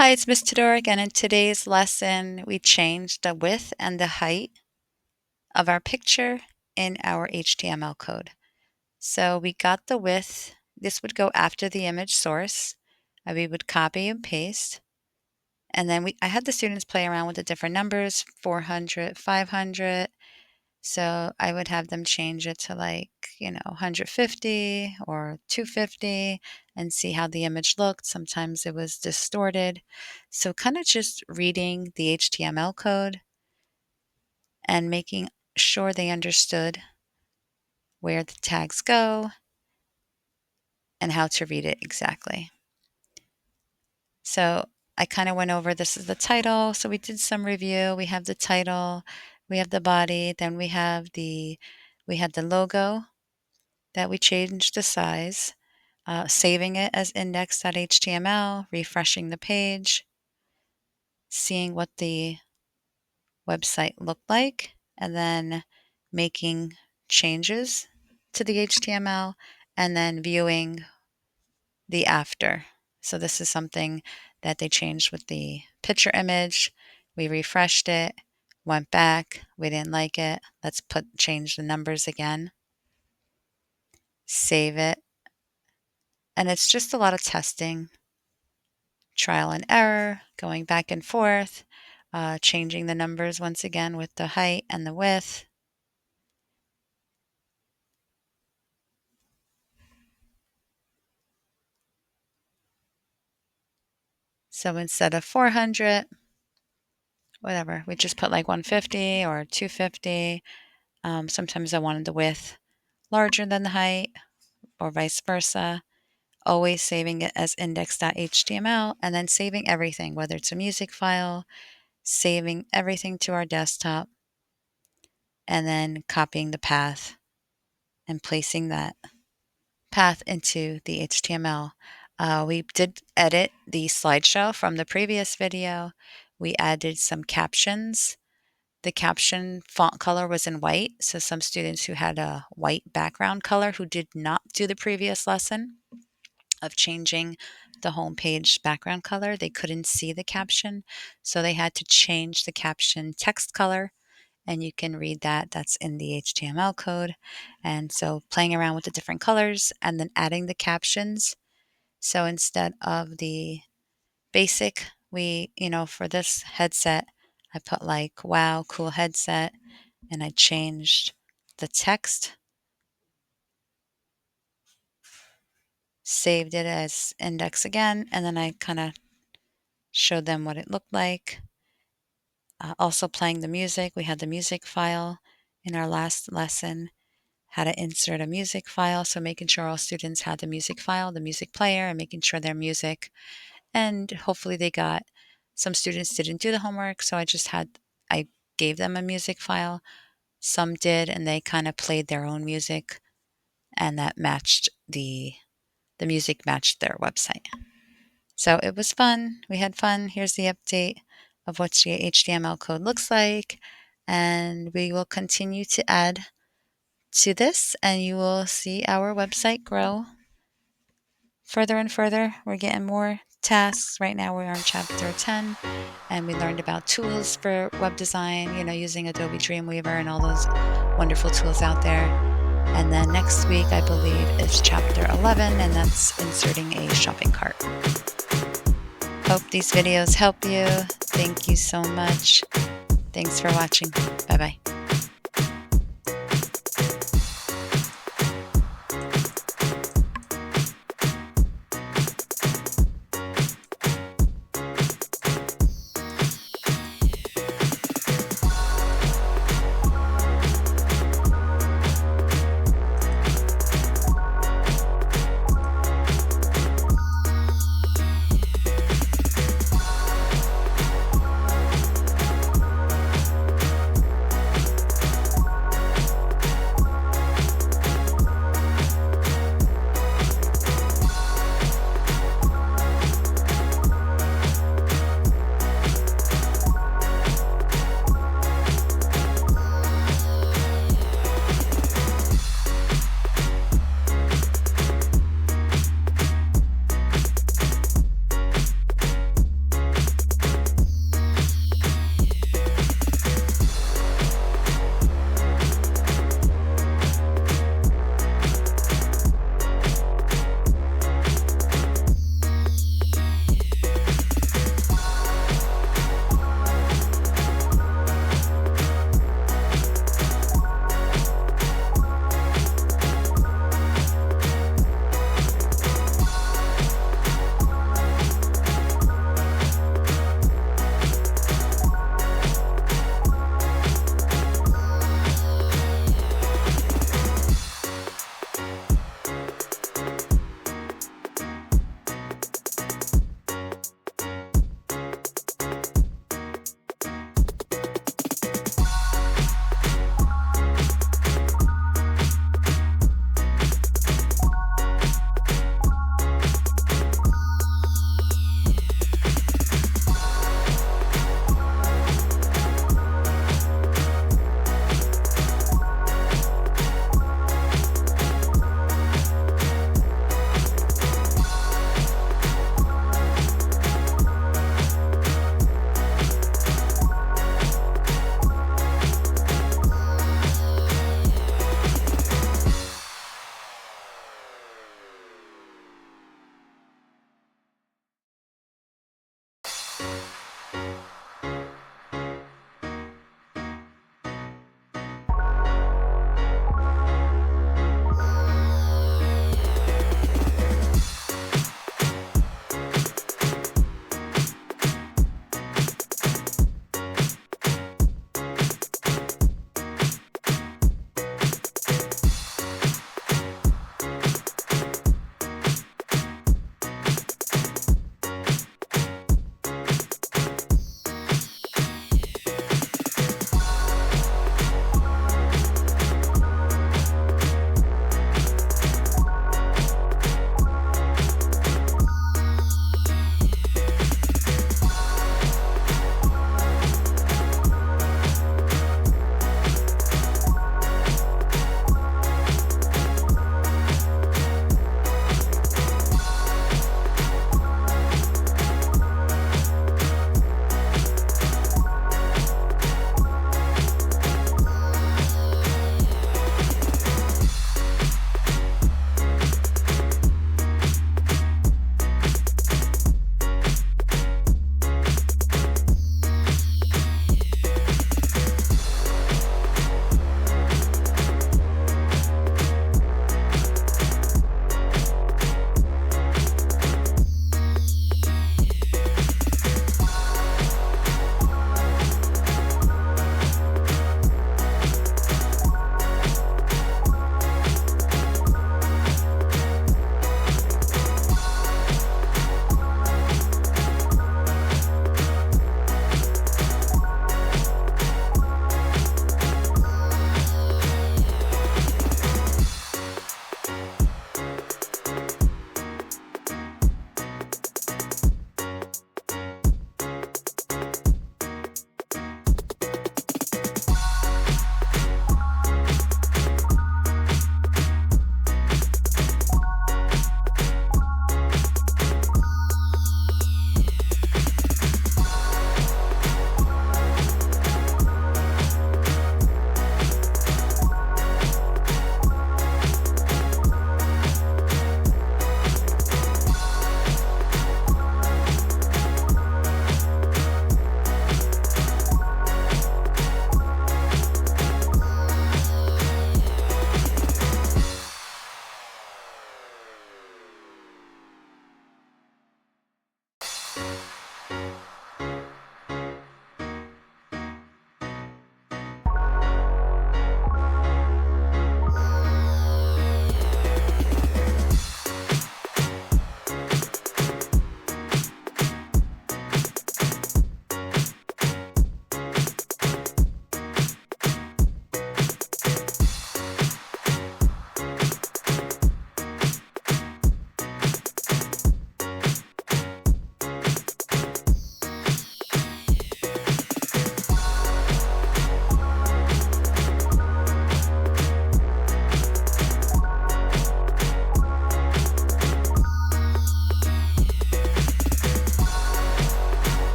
Hi, it's Miss Todoric, and in today's lesson, we changed the width and the height of our picture in our HTML code. So we got the width. This would go after the image source. We would copy and paste. And then I had the students play around with the different numbers, 400, 500. So I would have them change it to 150 or 250 and see how the image looked. Sometimes it was distorted. So kind of just reading the HTML code and making sure they understood where the tags go and how to read it exactly. So I kind of went over, this is the title. So we did some review. We have the title, we have the body, then we had the logo that we changed the size, saving it as index.html, refreshing the page, seeing what the website looked like, and then making changes to the HTML, and then viewing the after. So this is something that they changed with the picture image. We refreshed it, went back, we didn't like it. Let's change the numbers again, save it. And it's just a lot of testing, trial and error, going back and forth, changing the numbers once again with the height and the width. So instead of 400, whatever, we just put like 150 or 250. Sometimes I wanted the width larger than the height or vice versa. Always saving it as index.html and then saving everything, whether it's a music file, saving everything to our desktop, and then copying the path and placing that path into the HTML. We did edit the slideshow from the previous video. We added some captions. The caption font color was in white, so some students who had a white background color who did not do the previous lesson of changing the homepage background color, they couldn't see the caption, so they had to change the caption text color, and you can read that. That's in the HTML code. And so playing around with the different colors and then adding the captions. So instead of the basic, for this headset, I put like, wow, cool headset, and I changed the text, saved it as index again, and then I kind of showed them what it looked like. Also playing the music. We had the music file in our last lesson, how to insert a music file. So making sure all students had the music file, the music player, and making sure their music. And hopefully some students didn't do the homework, so I gave them a music file. Some did, and they kind of played their own music, and that matched the music matched their website. So it was fun. We had fun. Here's the update of what the HTML code looks like. And we will continue to add to this, and you will see our website grow further and further. We're getting more tasks. Right now we're on chapter 10, and we learned about tools for web design, using Adobe Dreamweaver and all those wonderful tools out there. And then next week, I believe, is chapter 11, and that's inserting a shopping cart. Hope these videos help you. Thank you so much. Thanks for watching. Bye-bye.